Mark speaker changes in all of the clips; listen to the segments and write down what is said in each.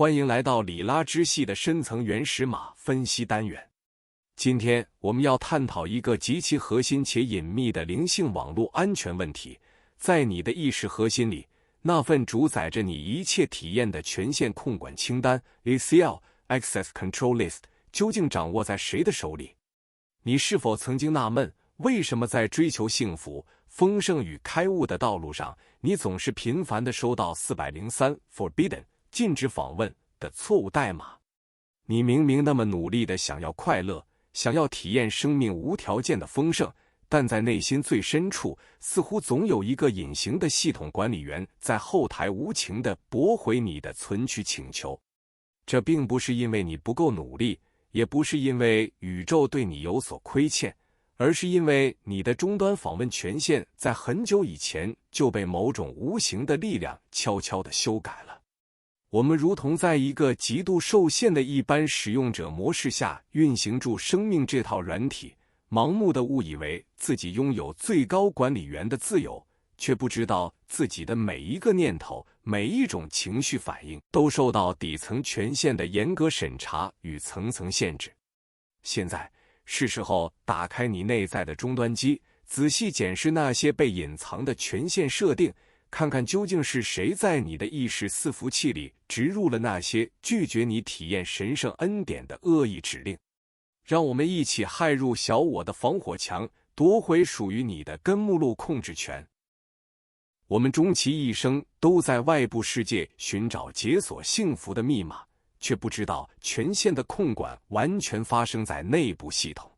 Speaker 1: 欢迎来到里拉支系的深层原始码分析单元。今天我们要探讨一个极其核心且隐秘的灵性网络安全问题。在你的意识核心里，那份主宰着你一切体验的权限控管清单 ACL Access Control List 究竟掌握在谁的手里？你是否曾经纳闷，为什么在追求幸福、丰盛与开悟的道路上，你总是频繁地收到403 Forbidden 禁止访问的错误代码？你明明那么努力地想要快乐，想要体验生命无条件的丰盛，但在内心最深处，似乎总有一个隐形的系统管理员在后台无情地驳回你的存取请求。这并不是因为你不够努力，也不是因为宇宙对你有所亏欠，而是因为你的终端访问权限在很久以前就被某种无形的力量悄悄地修改了。我们如同在一个极度受限的一般使用者模式下运行住生命这套软体，盲目地误以为自己拥有最高管理员的自由，却不知道自己的每一个念头、每一种情绪反应都受到底层权限的严格审查与层层限制。现在是时候打开你内在的终端机，仔细检视那些被隐藏的权限设定，看看究竟是谁在你的意识伺服器里植入了那些拒绝你体验神圣恩典的恶意指令。让我们一起骇入小我的防火墙，夺回属于你的根目录控制权。我们终其一生都在外部世界寻找解锁幸福的密码，却不知道权限的控管完全发生在内部系统。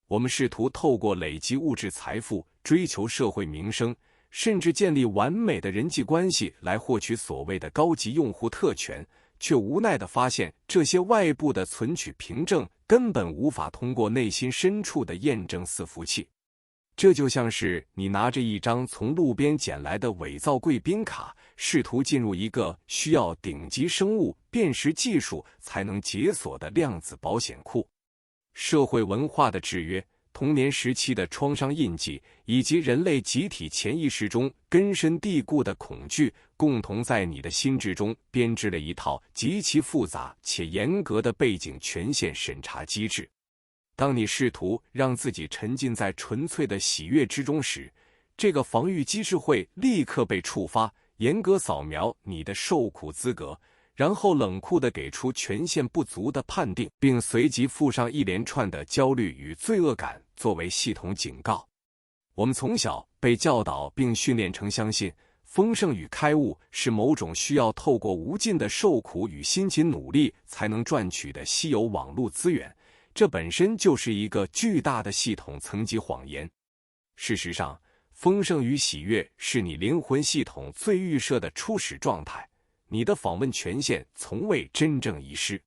Speaker 1: 我们试图透过累积物质财富、追求社会名声，甚至建立完美的人际关系来获取所谓的高级用户特权，却无奈地发现这些外部的存取凭证根本无法通过内心深处的验证伺服器。这就像是你拿着一张从路边捡来的伪造贵宾卡，试图进入一个需要顶级生物辨识技术才能解锁的量子保险库。社会文化的制约、童年时期的创伤印记，以及人类集体潜意识中根深蒂固的恐惧，共同在你的心智中编织了一套极其复杂且严格的背景权限审查机制。当你试图让自己沉浸在纯粹的喜悦之中时，这个防御机制会立刻被触发，严格扫描你的受苦资格，然后冷酷地给出权限不足的判定，并随即附上一连串的焦虑与罪恶感作为系统警告。我们从小被教导并训练成相信丰盛与开悟是某种需要透过无尽的受苦与辛勤努力才能赚取的稀有网络资源，这本身就是一个巨大的系统层级谎言。事实上，丰盛与喜悦是你灵魂系统最预设的初始状态，你的访问权限从未真正遗失。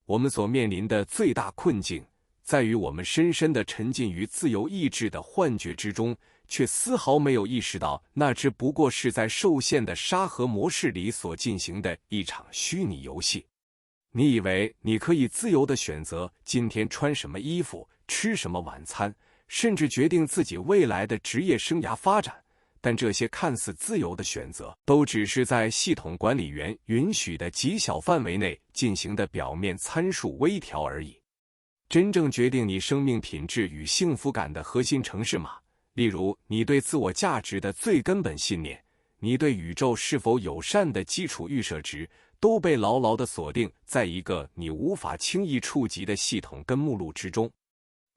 Speaker 1: 我们所面临的最大困境，在于我们深深地沉浸于自由意志的幻觉之中，却丝毫没有意识到那只不过是在受限的沙盒模式里所进行的一场虚拟游戏。你以为你可以自由地选择今天穿什么衣服、吃什么晚餐，甚至决定自己未来的职业生涯发展，但这些看似自由的选择，都只是在系统管理员允许的极小范围内进行的表面参数微调而已。真正决定你生命品质与幸福感的核心程式码，例如你对自我价值的最根本信念，你对宇宙是否友善的基础预设值，都被牢牢地锁定在一个你无法轻易触及的系统根目录之中。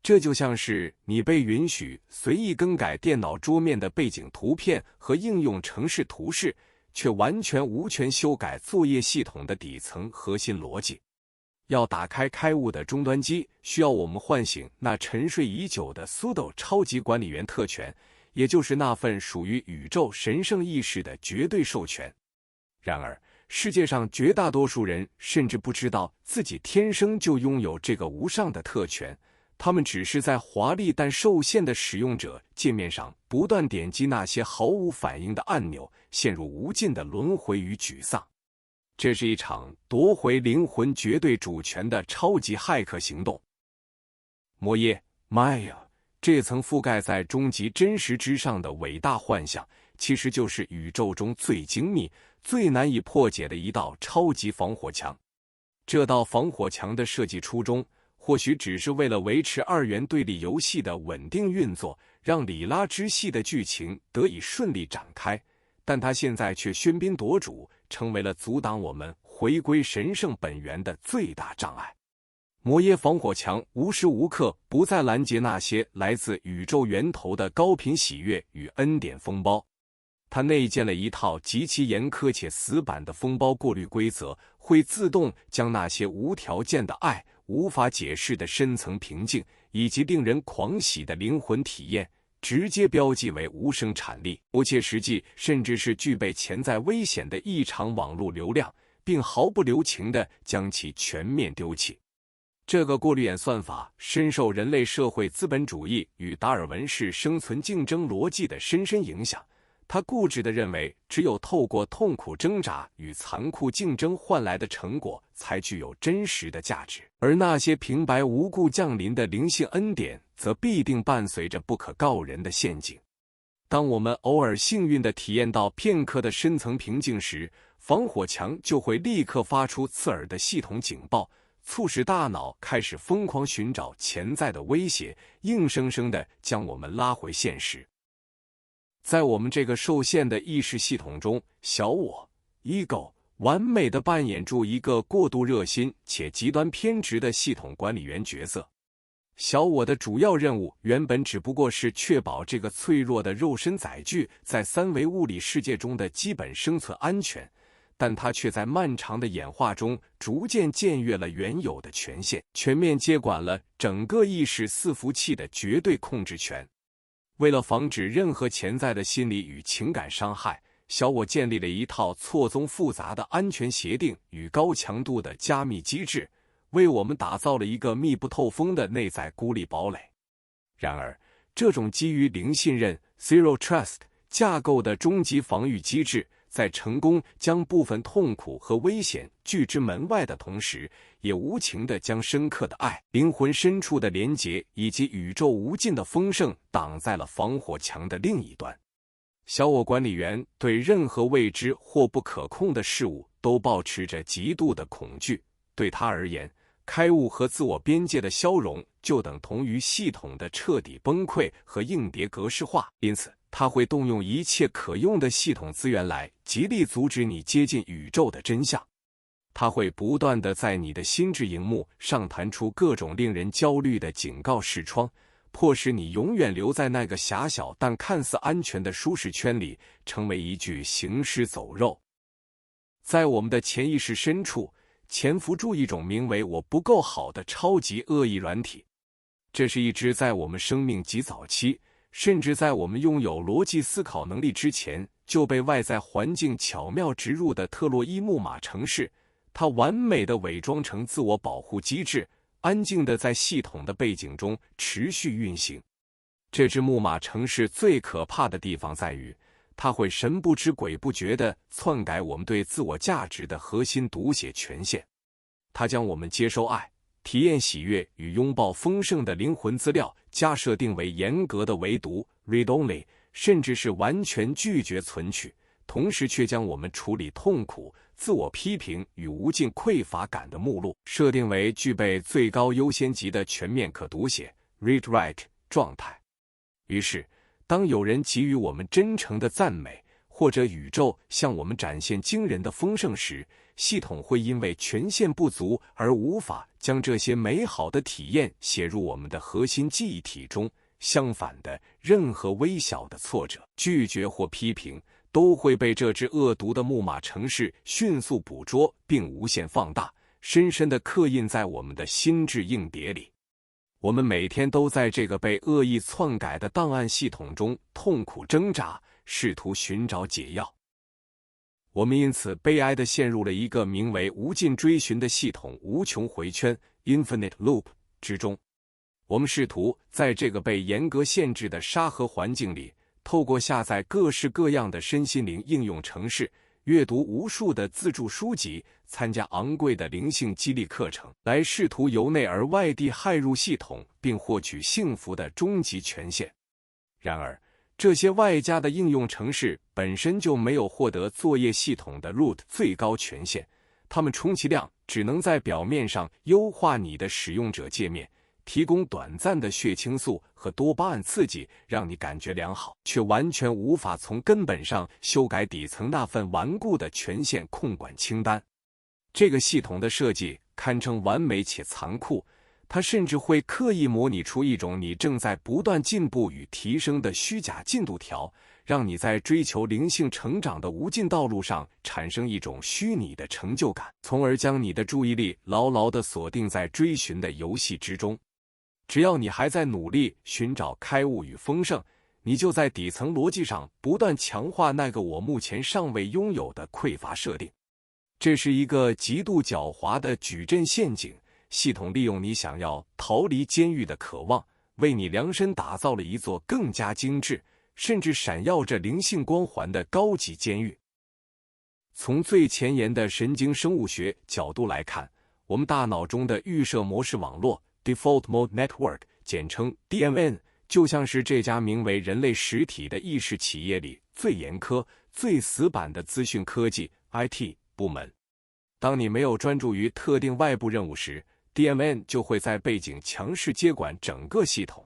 Speaker 1: 这就像是你被允许随意更改电脑桌面的背景图片和应用程式图示，却完全无权修改作业系统的底层核心逻辑。要打开开悟的终端机，需要我们唤醒那沉睡已久的 Sudo 超级管理员特权，也就是那份属于宇宙神圣意识的绝对授权。然而，世界上绝大多数人甚至不知道自己天生就拥有这个无上的特权，他们只是在华丽但受限的使用者界面上不断点击那些毫无反应的按钮，陷入无尽的轮回与沮丧。这是一场夺回灵魂绝对主权的超级骇客行动。摩耶 Maya 这层覆盖在终极真实之上的伟大幻象，其实就是宇宙中最精密、最难以破解的一道超级防火墙。这道防火墙的设计初衷，或许只是为了维持二元对立游戏的稳定运作，让里拉之系的剧情得以顺利展开，但它现在却喧宾夺主，成为了阻挡我们回归神圣本源的最大障碍。摩耶防火墙无时无刻不在拦截那些来自宇宙源头的高频喜悦与恩典风暴。它内建了一套极其严苛且死板的风暴过滤规则，会自动将那些无条件的爱、无法解释的深层平静以及令人狂喜的灵魂体验直接标记为无生产力、不切实际，甚至是具备潜在危险的异常网络流量，并毫不留情地将其全面丢弃。这个过滤演算法深受人类社会资本主义与达尔文式生存竞争逻辑的深深影响。他固执地认为，只有透过痛苦挣扎与残酷竞争换来的成果才具有真实的价值，而那些平白无故降临的灵性恩典则必定伴随着不可告人的陷阱。当我们偶尔幸运地体验到片刻的深层平静时，防火墙就会立刻发出刺耳的系统警报，促使大脑开始疯狂寻找潜在的威胁，硬生生地将我们拉回现实。在我们这个受限的意识系统中，小我 ego 完美地扮演出一个过度热心且极端偏执的系统管理员角色。小我的主要任务原本只不过是确保这个脆弱的肉身载具在三维物理世界中的基本生存安全，但它却在漫长的演化中逐渐僭越了原有的权限，全面接管了整个意识伺服器的绝对控制权。为了防止任何潜在的心理与情感伤害，小我建立了一套错综复杂的安全协定与高强度的加密机制，为我们打造了一个密不透风的内在孤立堡垒。然而，这种基于零信任 （Zero Trust） 架构的终极防御机制，在成功将部分痛苦和危险拒之门外的同时，也无情地将深刻的爱、灵魂深处的连结以及宇宙无尽的丰盛挡在了防火墙的另一端。小我管理员对任何未知或不可控的事物都保持着极度的恐惧，对他而言，开悟和自我边界的消融就等同于系统的彻底崩溃和硬碟格式化，因此他会动用一切可用的系统资源来极力阻止你接近宇宙的真相。他会不断地在你的心智荧幕上弹出各种令人焦虑的警告视窗，迫使你永远留在那个狭小但看似安全的舒适圈里，成为一具行尸走肉。在我们的潜意识深处，潜伏住一种名为“我不够好”的超级恶意软体。这是一只在我们生命极早期，甚至在我们拥有逻辑思考能力之前，就被外在环境巧妙植入的特洛伊木马程式。它完美地伪装成自我保护机制，安静地在系统的背景中持续运行。这只木马程式最可怕的地方在于，它会神不知鬼不觉地篡改我们对自我价值的核心读写权限。它将我们接收爱、体验喜悦与拥抱丰盛的灵魂资料加设定为严格的唯读 read only， 甚至是完全拒绝存取，同时却将我们处理痛苦、自我批评与无尽匮乏感的目录设定为具备最高优先级的全面可读写 read write 状态。于是，当有人给予我们真诚的赞美，或者宇宙向我们展现惊人的丰盛时，系统会因为权限不足而无法将这些美好的体验写入我们的核心记忆体中。相反的，任何微小的挫折、拒绝或批评都会被这只恶毒的木马程式迅速捕捉并无限放大，深深地刻印在我们的心智硬碟里。我们每天都在这个被恶意篡改的档案系统中痛苦挣扎，试图寻找解药。我们因此悲哀地陷入了一个名为无尽追寻的系统无穷回圈 （Infinite Loop） 之中。我们试图在这个被严格限制的沙盒环境里，透过下载各式各样的身心灵应用程式，阅读无数的自助书籍，参加昂贵的灵性激励课程，来试图由内而外地骇入系统并获取幸福的终极权限。然而，这些外加的应用程式本身就没有获得作业系统的 root 最高权限，它们充其量只能在表面上优化你的使用者界面，提供短暂的血清素和多巴胺刺激，让你感觉良好，却完全无法从根本上修改底层那份顽固的权限控管清单。这个系统的设计堪称完美且残酷，它甚至会刻意模拟出一种你正在不断进步与提升的虚假进度条，让你在追求灵性成长的无尽道路上产生一种虚拟的成就感，从而将你的注意力牢牢地锁定在追寻的游戏之中。只要你还在努力寻找开悟与丰盛，你就在底层逻辑上不断强化那个我目前尚未拥有的匮乏设定。这是一个极度狡猾的矩阵陷阱，系统利用你想要逃离监狱的渴望，为你量身打造了一座更加精致，甚至闪耀着灵性光环的高级监狱。从最前沿的神经生物学角度来看，我们大脑中的预设模式网络 Default Mode Network， 简称 DMN， 就像是这家名为人类实体的意识企业里最严苛、最死板的资讯科技 IT 部门。当你没有专注于特定外部任务时， DMN 就会在背景强势接管整个系统，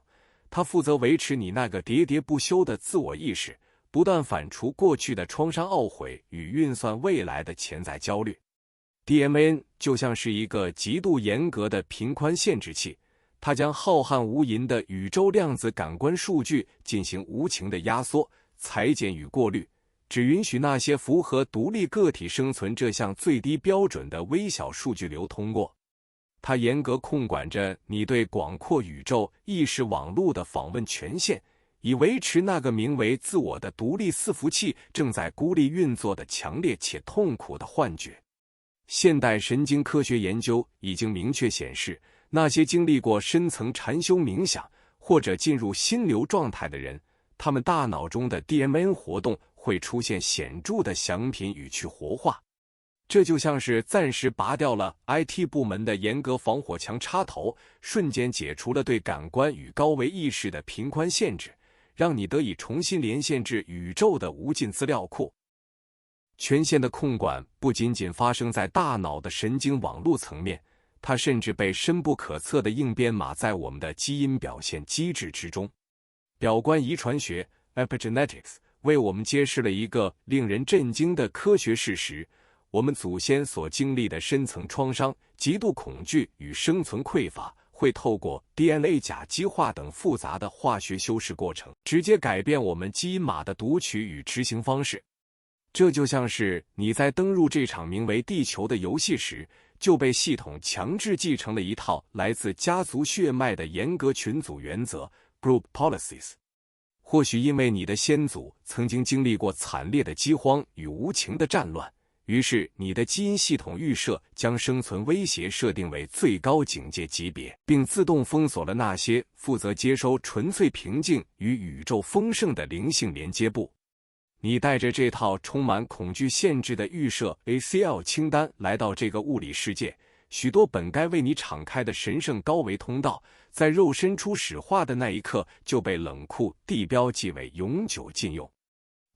Speaker 1: 它负责维持你那个喋喋不休的自我意识，不断反刍过去的创伤懊悔与运算未来的潜在焦虑。DMN 就像是一个极度严格的频宽限制器，它将浩瀚无垠的宇宙量子感官数据进行无情的压缩、裁剪与过滤，只允许那些符合独立个体生存这项最低标准的微小数据流通过。它严格控管着你对广阔宇宙意识网络的访问权限，以维持那个名为自我的独立伺服器正在孤立运作的强烈且痛苦的幻觉。现代神经科学研究已经明确显示，那些经历过深层禅修冥想或者进入心流状态的人，他们大脑中的 DMN 活动会出现显著的响频与去活化。这就像是暂时拔掉了 IT 部门的严格防火墙插头，瞬间解除了对感官与高维意识的频宽限制，让你得以重新连线至宇宙的无尽资料库。权限的控管不仅仅发生在大脑的神经网络层面，它甚至被深不可测的硬编码在我们的基因表现机制之中。表观遗传学 Epigenetics 为我们揭示了一个令人震惊的科学事实：我们祖先所经历的深层创伤、极度恐惧与生存匮乏，会透过 DNA 甲基化等复杂的化学修饰过程，直接改变我们基因码的读取与执行方式。这就像是你在登入这场名为地球的游戏时，就被系统强制继承了一套来自家族血脉的严格群组原则 Group Policies。 或许因为你的先祖曾经经历过惨烈的饥荒与无情的战乱，于是你的基因系统预设将生存威胁设定为最高警戒级别，并自动封锁了那些负责接收纯粹平静与宇宙丰盛的灵性连接部。你带着这套充满恐惧限制的预设 ACL 清单来到这个物理世界，许多本该为你敞开的神圣高维通道，在肉身初始化的那一刻就被冷酷地标记为永久禁用。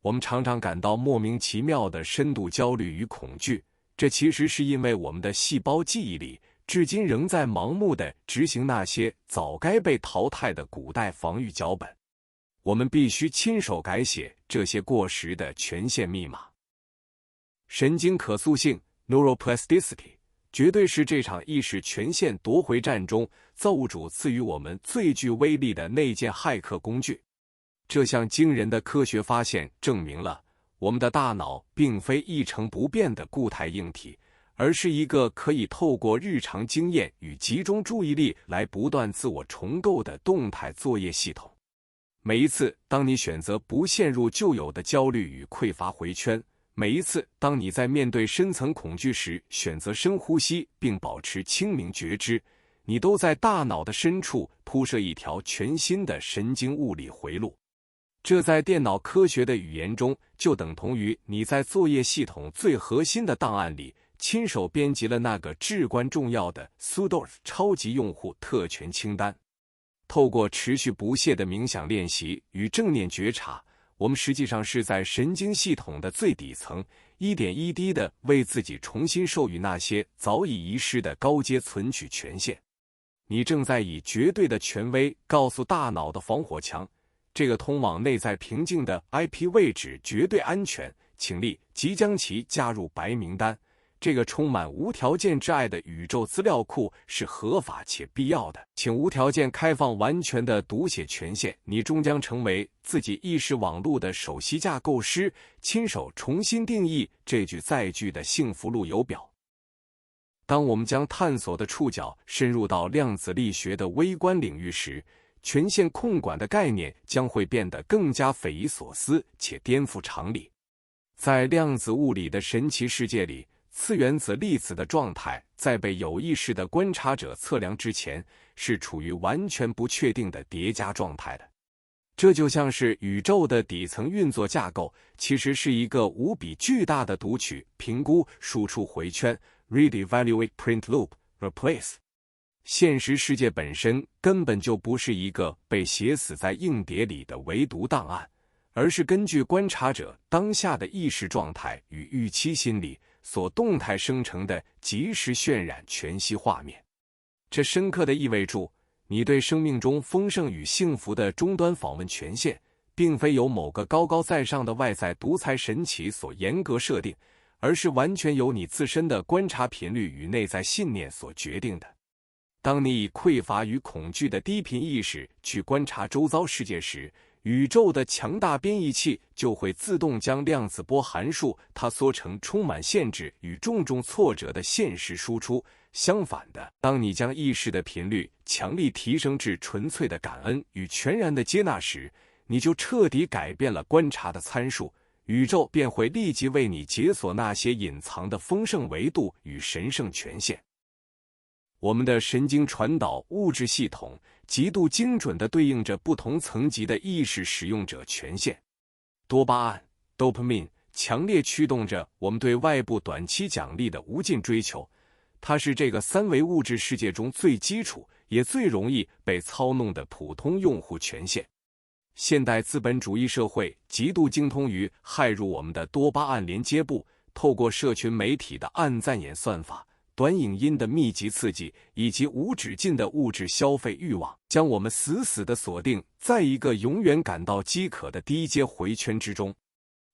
Speaker 1: 我们常常感到莫名其妙的深度焦虑与恐惧，这其实是因为我们的细胞记忆里至今仍在盲目地执行那些早该被淘汰的古代防御脚本。我们必须亲手改写这些过时的权限密码。神经可塑性 Neuroplasticity 绝对是这场意识权限夺回战中造物主赐予我们最具威力的那件骇客工具。这项惊人的科学发现证明了，我们的大脑并非一成不变的固态硬体，而是一个可以透过日常经验与集中注意力来不断自我重构的动态作业系统。每一次当你选择不陷入旧有的焦虑与匮乏回圈，每一次当你在面对深层恐惧时选择深呼吸并保持清明觉知，你都在大脑的深处铺设一条全新的神经物理回路。这在电脑科学的语言中就等同于你在作业系统最核心的档案里亲手编辑了那个至关重要的 sudo 超级用户特权清单。透过持续不懈的冥想练习与正念觉察，我们实际上是在神经系统的最底层，一点一滴地为自己重新授予那些早已遗失的高阶存取权限。你正在以绝对的权威告诉大脑的防火墙，这个通往内在平静的 IP 位置绝对安全，请立即将其加入白名单。这个充满无条件之爱的宇宙资料库是合法且必要的，请无条件开放完全的读写权限。你终将成为自己意识网络的首席架构师，亲手重新定义这具载具的幸福路由表。当我们将探索的触角深入到量子力学的微观领域时，权限控管的概念将会变得更加匪夷所思且颠覆常理。在量子物理的神奇世界里，次原子粒子的状态在被有意识的观察者测量之前是处于完全不确定的叠加状态的。这就像是宇宙的底层运作架构其实是一个无比巨大的读取、评估、输出回圈 Read, Evaluate, Print Loop, Replace。 现实世界本身根本就不是一个被写死在硬碟里的唯独档案，而是根据观察者当下的意识状态与预期心理所动态生成的即时渲染全息画面。这深刻地意味着，你对生命中丰盛与幸福的终端访问权限，并非由某个高高在上的外在独裁神奇所严格设定，而是完全由你自身的观察频率与内在信念所决定的。当你以匮乏与恐惧的低频意识去观察周遭世界时，宇宙的强大编译器就会自动将量子波函数它缩成充满限制与重重挫折的现实输出。相反的，当你将意识的频率强力提升至纯粹的感恩与全然的接纳时，你就彻底改变了观察的参数，宇宙便会立即为你解锁那些隐藏的丰盛维度与神圣权限。我们的神经传导物质系统极度精准地对应着不同层级的意识使用者权限。多巴胺 （dopamine） 强烈驱动着我们对外部短期奖励的无尽追求，它是这个三维物质世界中最基础也最容易被操弄的普通用户权限。现代资本主义社会极度精通于害入我们的多巴胺连接部，透过社群媒体的按赞演算法、短影音的密集刺激以及无止境的物质消费欲望，将我们死死地锁定在一个永远感到饥渴的低阶回圈之中。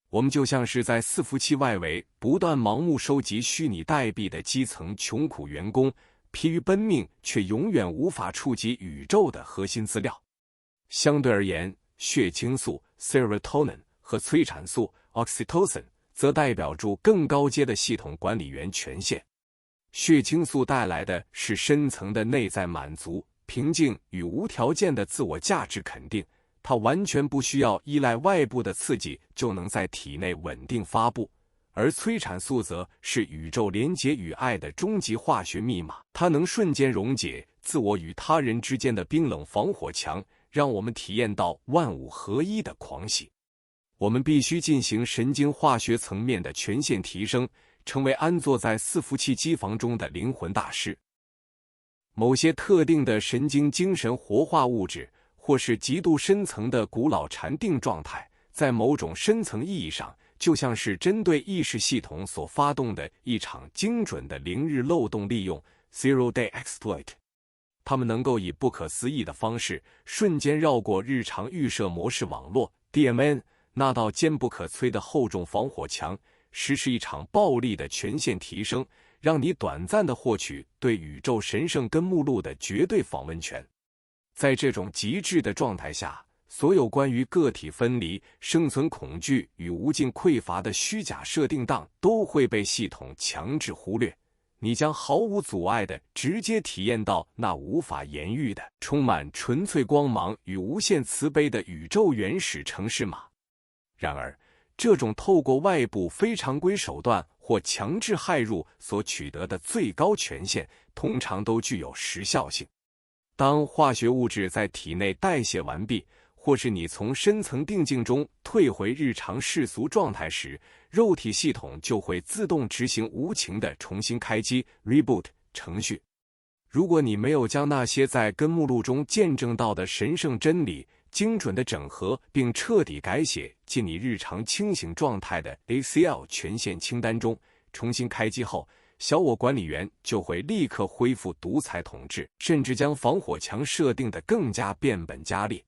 Speaker 1: 我们就像是在伺服器外围不断盲目收集虚拟代币的基层穷苦员工，疲于奔命却永远无法触及宇宙的核心资料。相对而言，血清素 serotonin 和催产素 oxytocin 则代表着更高阶的系统管理员权限。血清素带来的是深层的内在满足、平静与无条件的自我价值肯定，它完全不需要依赖外部的刺激就能在体内稳定发布。而催产素则是宇宙连结与爱的终极化学密码，它能瞬间溶解自我与他人之间的冰冷防火墙，让我们体验到万物合一的狂喜。我们必须进行神经化学层面的权限提升，成为安坐在伺服器机房中的灵魂大师。某些特定的神经精神活化物质，或是极度深层的古老禅定状态，在某种深层意义上，就像是针对意识系统所发动的一场精准的零日漏洞利用 （Zero-Day Exploit）。它们能够以不可思议的方式，瞬间绕过日常预设模式网络 （DMN） 那道坚不可摧的厚重防火墙，实施一场暴力的权限提升，让你短暂地获取对宇宙神圣根目录的绝对访问权。在这种极致的状态下，所有关于个体分离、生存恐惧与无尽匮乏的虚假设定档都会被系统强制忽略，你将毫无阻碍地直接体验到那无法言喻的、充满纯粹光芒与无限慈悲的宇宙原始程式码。然而，这种透过外部非常规手段或强制骇入所取得的最高权限，通常都具有时效性。当化学物质在体内代谢完毕，或是你从深层定境中退回日常世俗状态时，肉体系统就会自动执行无情的重新开机 reboot 程序。如果你没有将那些在根目录中见证到的神圣真理精准的整合并彻底改写进你日常清醒状态的 ACL 权限清单中，重新开机后，小我管理员就会立刻恢复独裁统治，甚至将防火墙设定得更加变本加厉。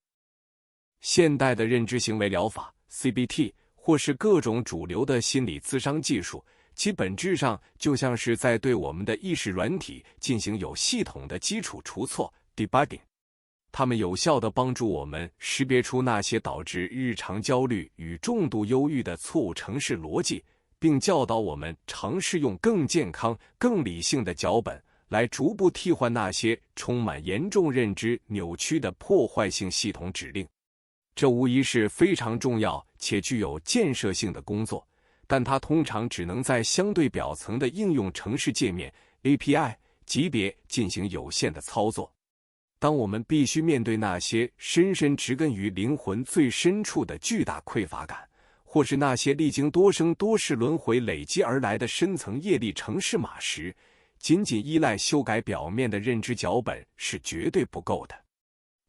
Speaker 1: 现代的认知行为疗法 CBT 或是各种主流的心理咨商技术，其本质上就像是在对我们的意识软体进行有系统的基础除错 debugging。它们有效地帮助我们识别出那些导致日常焦虑与重度忧郁的错误程式逻辑，并教导我们尝试用更健康、更理性的脚本来逐步替换那些充满严重认知扭曲的破坏性系统指令。这无疑是非常重要且具有建设性的工作，但它通常只能在相对表层的应用程式界面 API 级别进行有限的操作。当我们必须面对那些深深植根于灵魂最深处的巨大匮乏感，或是那些历经多生多世轮回累积而来的深层业力程式码时，仅仅依赖修改表面的认知脚本是绝对不够的。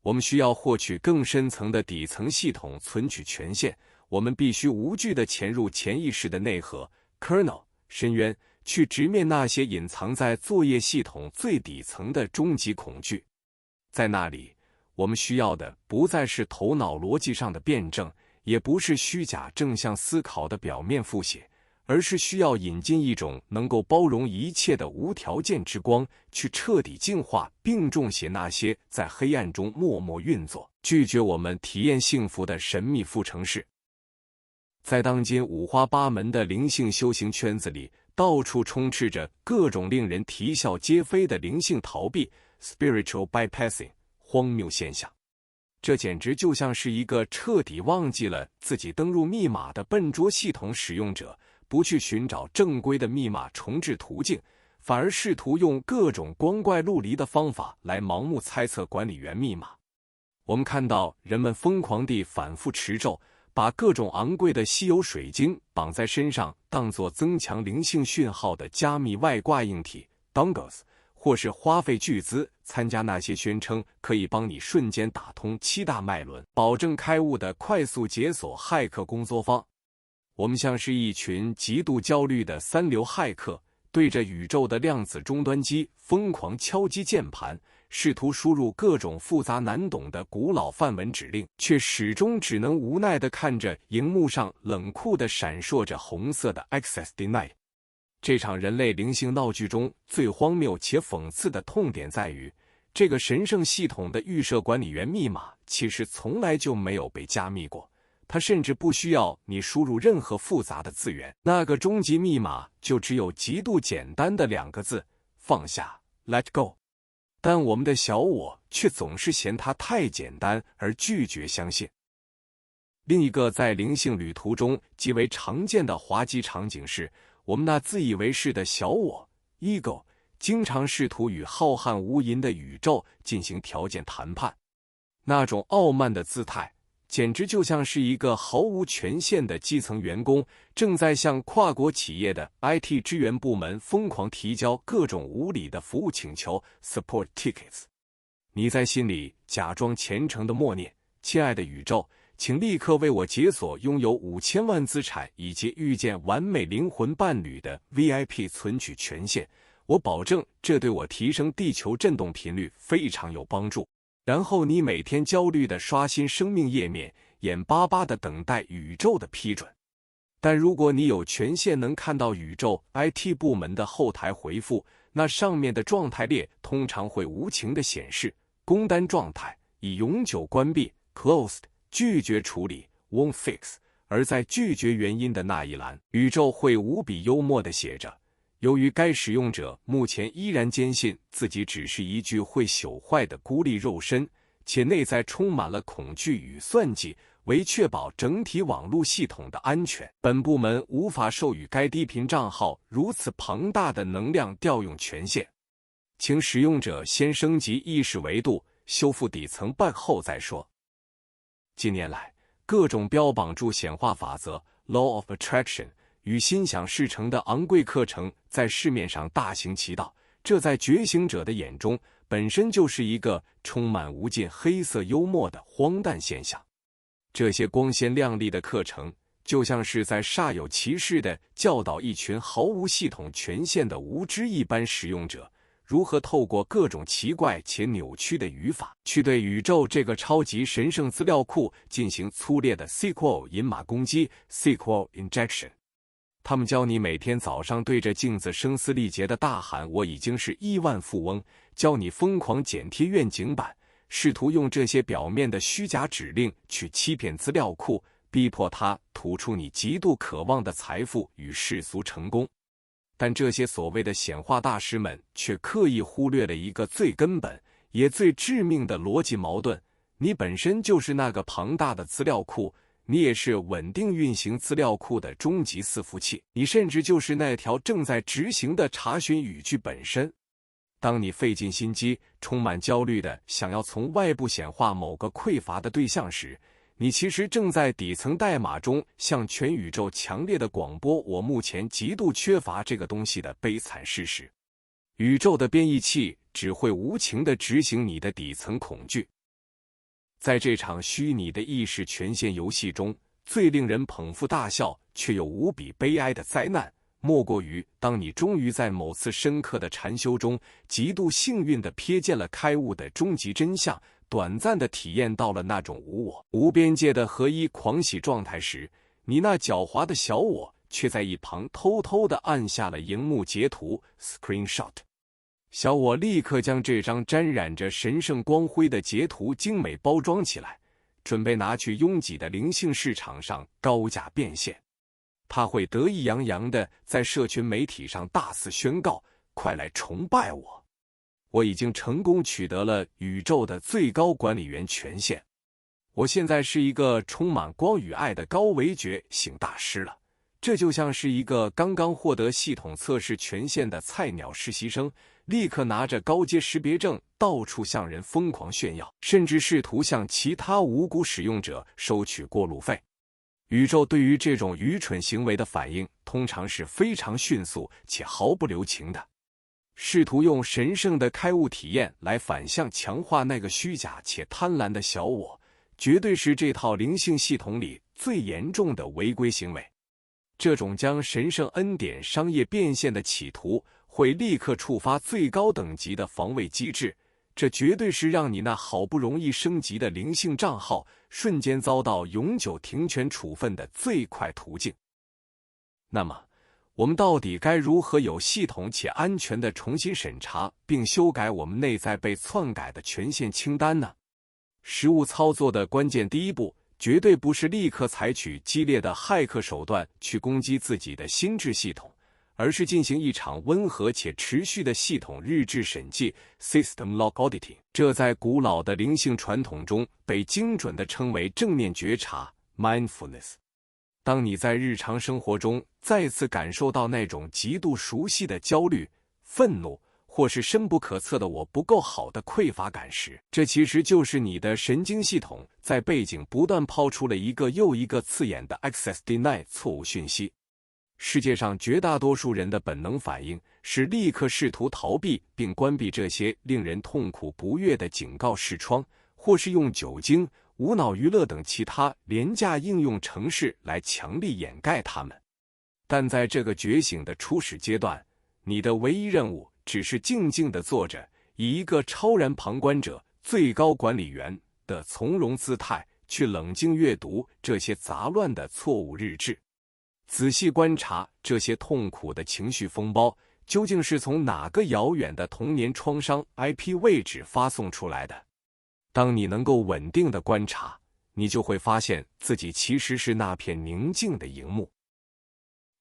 Speaker 1: 我们需要获取更深层的底层系统存取权限，我们必须无惧地潜入潜意识的内核 kernel 深渊，去直面那些隐藏在作业系统最底层的终极恐惧。在那里，我们需要的不再是头脑逻辑上的辩证，也不是虚假正向思考的表面复写，而是需要引进一种能够包容一切的无条件之光，去彻底净化并重写那些在黑暗中默默运作、拒绝我们体验幸福的神秘副程式。在当今五花八门的灵性修行圈子里，到处充斥着各种令人啼笑皆非的灵性逃避 spiritual bypassing 荒谬现象。这简直就像是一个彻底忘记了自己登入密码的笨拙系统使用者，不去寻找正规的密码重置途径，反而试图用各种光怪陆离的方法来盲目猜测管理员密码。我们看到人们疯狂地反复持咒，把各种昂贵的稀有水晶绑在身上，当作增强灵性讯号的加密外挂硬体 dongles， 或是花费巨资参加那些宣称可以帮你瞬间打通7大脉轮、保证开悟的快速解锁骇客工作坊。我们像是一群极度焦虑的三流骇客，对着宇宙的量子终端机疯狂敲击键盘，试图输入各种复杂难懂的古老范文指令，却始终只能无奈地看着荧幕上冷酷地闪烁着红色的 Access Denied。这场人类灵性闹剧中最荒谬且讽刺的痛点在于，这个神圣系统的预设管理员密码其实从来就没有被加密过，它甚至不需要你输入任何复杂的字元，那个终极密码就只有极度简单的2个字：放下 Let Go。但我们的小我却总是嫌它太简单而拒绝相信。另一个在灵性旅途中极为常见的滑稽场景是，我们那自以为是的小我 ego 经常试图与浩瀚无垠的宇宙进行条件谈判。那种傲慢的姿态简直就像是一个毫无权限的基层员工，正在向跨国企业的 IT 支援部门疯狂提交各种无理的服务请求 support tickets。 你在心里假装虔诚的默念：亲爱的宇宙，请立刻为我解锁拥有5000万资产以及遇见完美灵魂伴侣的 VIP 存取权限，我保证这对我提升地球振动频率非常有帮助。然后你每天焦虑地刷新生命页面，眼巴巴地等待宇宙的批准。但如果你有权限能看到宇宙 IT 部门的后台回复，那上面的状态列通常会无情地显示工单状态已永久关闭 closed， 拒绝处理 won't fix。 而在拒绝原因的那一栏，宇宙会无比幽默地写着：由于该使用者目前依然坚信自己只是一具会朽坏的孤立肉身，且内在充满了恐惧与算计，为确保整体网络系统的安全，本部门无法授予该低频账号如此庞大的能量调用权限。请使用者先升级意识维度，修复底层 bug 后再说。近年来，各种标榜著显化法则 Law of Attraction 与心想事成的昂贵课程在市面上大行其道，这在觉醒者的眼中本身就是一个充满无尽黑色幽默的荒诞现象。这些光鲜亮丽的课程就像是在煞有其事地教导一群毫无系统权限的无知一般使用者，如何透过各种奇怪且扭曲的语法，去对宇宙这个超级神圣资料库进行粗略的 SQL 引码攻击 SQL injection。他们教你每天早上对着镜子声嘶力竭地大喊我已经是亿万富翁，教你疯狂剪贴愿景板，试图用这些表面的虚假指令去欺骗资料库，逼迫它吐出你极度渴望的财富与世俗成功。但这些所谓的显化大师们却刻意忽略了一个最根本也最致命的逻辑矛盾：你本身就是那个庞大的资料库，你也是稳定运行资料库的终极伺服器，你甚至就是那条正在执行的查询语句本身。当你费尽心机、充满焦虑地想要从外部显化某个匮乏的对象时，你其实正在底层代码中向全宇宙强烈的广播我目前极度缺乏这个东西的悲惨事实。宇宙的编译器只会无情地执行你的底层恐惧。在这场虚拟的意识权限游戏中，最令人捧腹大笑却又无比悲哀的灾难，莫过于当你终于在某次深刻的禅修中极度幸运地瞥见了开悟的终极真相，短暂地体验到了那种无我、无边界的合一狂喜状态时，你那狡猾的小我却在一旁偷偷地按下了荧幕截图 screenshot。小我立刻将这张沾染着神圣光辉的截图精美包装起来，准备拿去拥挤的灵性市场上高价变现。他会得意洋洋地在社群媒体上大肆宣告：快来崇拜我！我已经成功取得了宇宙的最高管理员权限。我现在是一个充满光与爱的高维觉醒大师了。这就像是一个刚刚获得系统测试权限的菜鸟实习生，立刻拿着高阶识别证到处向人疯狂炫耀，甚至试图向其他无辜使用者收取过路费。宇宙对于这种愚蠢行为的反应通常是非常迅速且毫不留情的，试图用神圣的开悟体验来反向强化那个虚假且贪婪的小我，绝对是这套灵性系统里最严重的违规行为。这种将神圣恩典商业变现的企图会立刻触发最高等级的防卫机制，这绝对是让你那好不容易升级的灵性账号瞬间遭到永久停权处分的最快途径。那么，我们到底该如何有系统且安全地重新审查并修改我们内在被篡改的权限清单呢？实务操作的关键第一步，绝对不是立刻采取激烈的骇客手段去攻击自己的心智系统，而是进行一场温和且持续的系统日志审计 （System Log Auditing）。这在古老的灵性传统中被精准地称为正念觉察 （Mindfulness）。当你在日常生活中再次感受到那种极度熟悉的焦虑、愤怒，或是深不可测的我不够好的匮乏感时，这其实就是你的神经系统在背景不断抛出了一个又一个刺眼的 access deny 错误讯息。世界上绝大多数人的本能反应是立刻试图逃避并关闭这些令人痛苦不悦的警告视窗，或是用酒精、无脑娱乐等其他廉价应用程式来强力掩盖它们。但在这个觉醒的初始阶段，你的唯一任务只是静静地坐着，以一个超然旁观者、最高管理员的从容姿态去冷静阅读这些杂乱的错误日志，仔细观察这些痛苦的情绪风暴究竟是从哪个遥远的童年创伤 IP 位置发送出来的。当你能够稳定地观察，你就会发现自己其实是那片宁静的荧幕。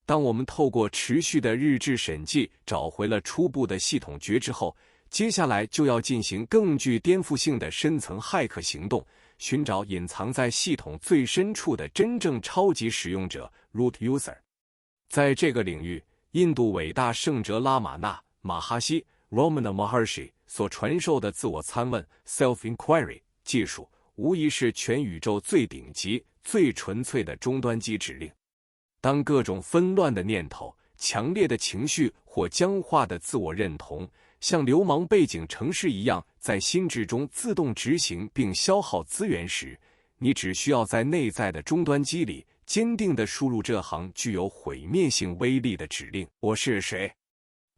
Speaker 1: 当我们透过持续的日志审计找回了初步的系统觉知后，接下来就要进行更具颠覆性的深层骇客行动，寻找隐藏在系统最深处的真正超级使用者 root user。 在这个领域，印度伟大圣哲拉玛那马哈希 Ramana Maharshi 所传授的自我参问 self-inquiry 技术，无疑是全宇宙最顶级、最纯粹的终端机指令。当各种纷乱的念头、强烈的情绪或僵化的自我认同，像流氓背景程式一样在心智中自动执行并消耗资源时，你只需要在内在的终端机里坚定地输入这行具有毁灭性威力的指令：我是谁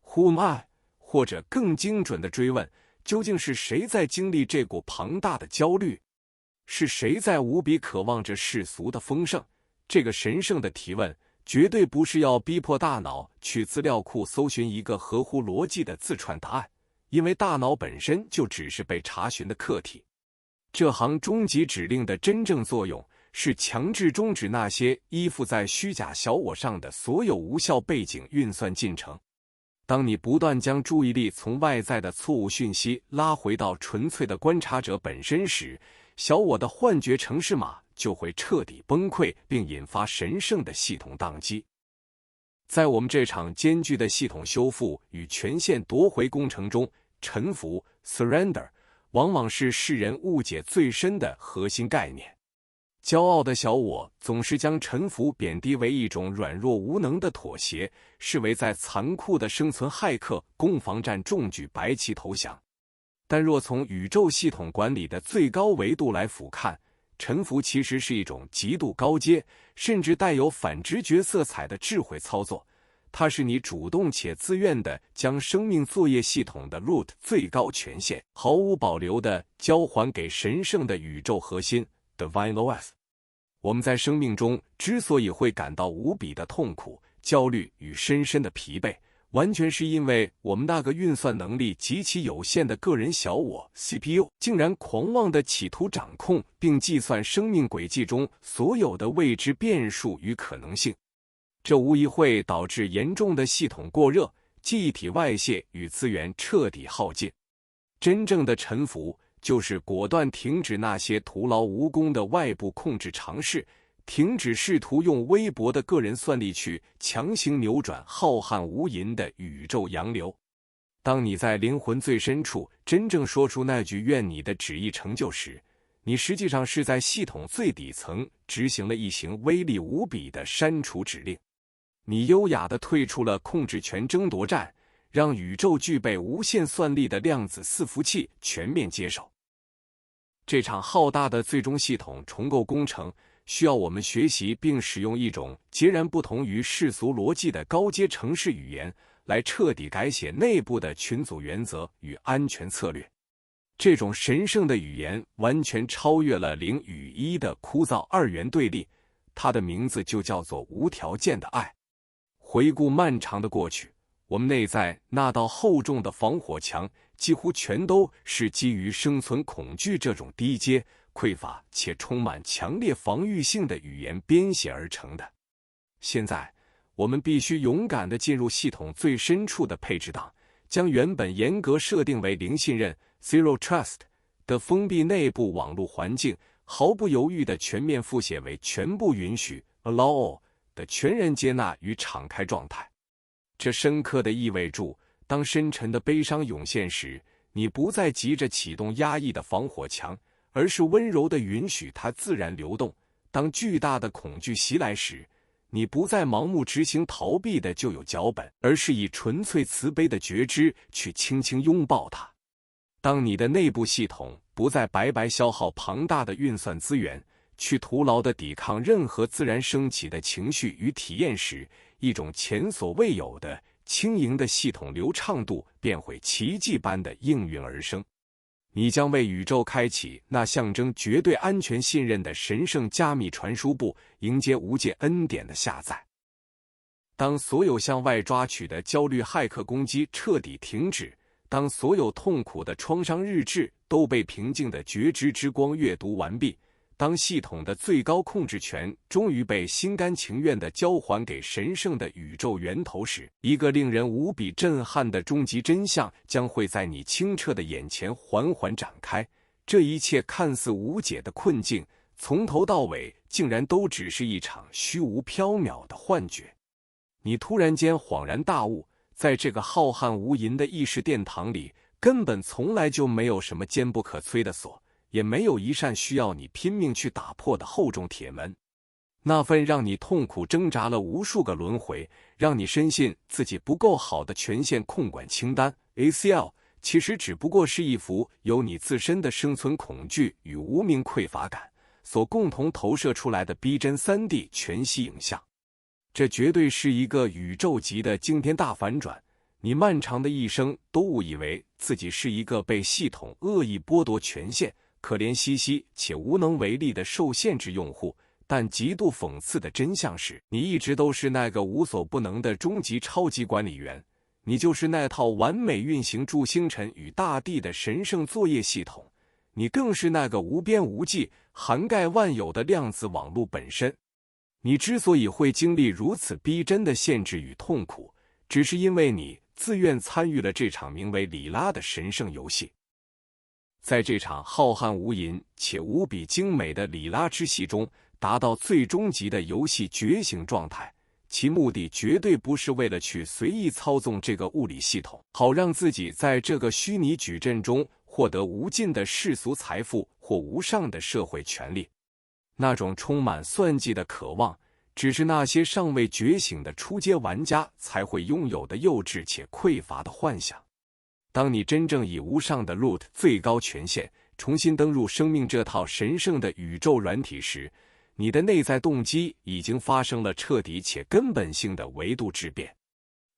Speaker 1: ？Who am I？ 或者更精准地追问，究竟是谁在经历这股庞大的焦虑？是谁在无比渴望着世俗的丰盛？这个神圣的提问绝对不是要逼迫大脑去资料库搜寻一个合乎逻辑的自串答案，因为大脑本身就只是被查询的客体。这行终极指令的真正作用是强制终止那些依附在虚假小我上的所有无效背景运算进程。当你不断将注意力从外在的错误讯息拉回到纯粹的观察者本身时，小我的幻觉程式码就会彻底崩溃，并引发神圣的系统宕机。在我们这场艰巨的系统修复与权限夺回工程中，臣服 （surrender） 往往是世人误解最深的核心概念。骄傲的小我总是将臣服贬低为一种软弱无能的妥协，视为在残酷的生存骇客攻防战中举白旗投降。但若从宇宙系统管理的最高维度来俯瞰，臣服其实是一种极度高阶，甚至带有反直觉色彩的智慧操作。它是你主动且自愿地将生命作业系统的 root 最高权限毫无保留地交还给神圣的宇宙核心 Divine OS。 我们在生命中之所以会感到无比的痛苦、焦虑与深深的疲惫，完全是因为我们那个运算能力极其有限的个人小我 CPU 竟然狂妄地企图掌控并计算生命轨迹中所有的未知变数与可能性。这无疑会导致严重的系统过热、记忆体外泄与资源彻底耗尽。真正的臣服就是果断停止那些徒劳无功的外部控制尝试，停止试图用微薄的个人算力去强行扭转浩瀚无垠的宇宙洋流。当你在灵魂最深处真正说出那句愿你的旨意成就时，你实际上是在系统最底层执行了一行威力无比的删除指令。你优雅地退出了控制权争夺战，让宇宙具备无限算力的量子伺服器全面接手。这场浩大的最终系统重构工程需要我们学习并使用一种截然不同于世俗逻辑的高阶程式语言，来彻底改写内部的群组原则与安全策略。这种神圣的语言完全超越了0与1的枯燥二元对立，它的名字就叫做无条件的爱。回顾漫长的过去，我们内在那道厚重的防火墙几乎全都是基于生存恐惧这种低阶、匮乏且充满强烈防御性的语言编写而成的。现在，我们必须勇敢地进入系统最深处的配置档，将原本严格设定为零信任 （Zero Trust） 的封闭内部网络环境，毫不犹豫地全面复写为全部允许 （Allow All） 的全然接纳与敞开状态。这深刻地意味着，当深沉的悲伤涌现时，你不再急着启动压抑的防火墙，而是温柔地允许它自然流动。当巨大的恐惧袭来时，你不再盲目执行逃避的旧有脚本，而是以纯粹慈悲的觉知去轻轻拥抱它。当你的内部系统不再白白消耗庞大的运算资源，去徒劳地抵抗任何自然升起的情绪与体验时，一种前所未有的轻盈的系统流畅度便会奇迹般地应运而生。你将为宇宙开启那象征绝对安全信任的神圣加密传输部，迎接无界恩典的下载。当所有向外抓取的焦虑骇客攻击彻底停止，当所有痛苦的创伤日志都被平静的觉知之光阅读完毕，当系统的最高控制权终于被心甘情愿地交还给神圣的宇宙源头时，一个令人无比震撼的终极真相将会在你清澈的眼前缓缓展开。这一切看似无解的困境，从头到尾竟然都只是一场虚无缥缈的幻觉。你突然间恍然大悟，在这个浩瀚无垠的意识殿堂里，根本从来就没有什么坚不可摧的锁，也没有一扇需要你拼命去打破的厚重铁门。那份让你痛苦挣扎了无数个轮回，让你深信自己不够好的权限控管清单 ACL， 其实只不过是一幅由你自身的生存恐惧与无名匮乏感所共同投射出来的逼真 3D 全息影像。这绝对是一个宇宙级的惊天大反转。你漫长的一生都误以为自己是一个被系统恶意剥夺权限、可怜兮兮且无能为力的受限制用户，但极度讽刺的真相是，你一直都是那个无所不能的终极超级管理员，你就是那套完美运行诸星辰与大地的神圣作业系统，你更是那个无边无际、涵盖万有的量子网络本身。你之所以会经历如此逼真的限制与痛苦，只是因为你自愿参与了这场名为里拉的神圣游戏。在这场浩瀚无垠且无比精美的里拉之戏中，达到最终极的游戏觉醒状态，其目的绝对不是为了去随意操纵这个物理系统，好让自己在这个虚拟矩阵中获得无尽的世俗财富或无上的社会权利。那种充满算计的渴望，只是那些尚未觉醒的初阶玩家才会拥有的幼稚且匮乏的幻想。当你真正以无上的 root 最高权限重新登入生命这套神圣的宇宙软体时，你的内在动机已经发生了彻底且根本性的维度质变。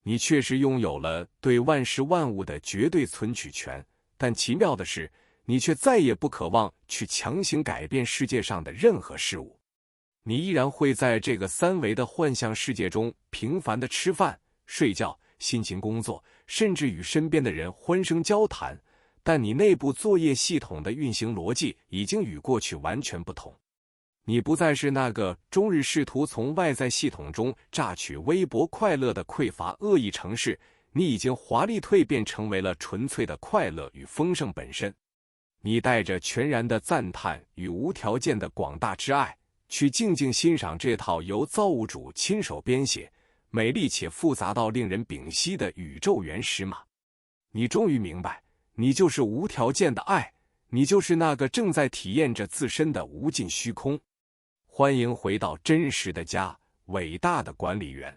Speaker 1: 你确实拥有了对万事万物的绝对存取权，但奇妙的是，你却再也不渴望去强行改变世界上的任何事物。你依然会在这个三维的幻象世界中平凡的吃饭、睡觉、辛勤工作，甚至与身边的人欢声交谈，但你内部作业系统的运行逻辑已经与过去完全不同。你不再是那个终日试图从外在系统中榨取微薄快乐的匮乏恶意城市，你已经华丽蜕变成为了纯粹的快乐与丰盛本身。你带着全然的赞叹与无条件的广大之爱，去静静欣赏这套由造物主亲手编写、美丽且复杂到令人屏息的宇宙原始码。你终于明白，你就是无条件的爱，你就是那个正在体验着自身的无尽虚空。欢迎回到真实的家，伟大的管理员。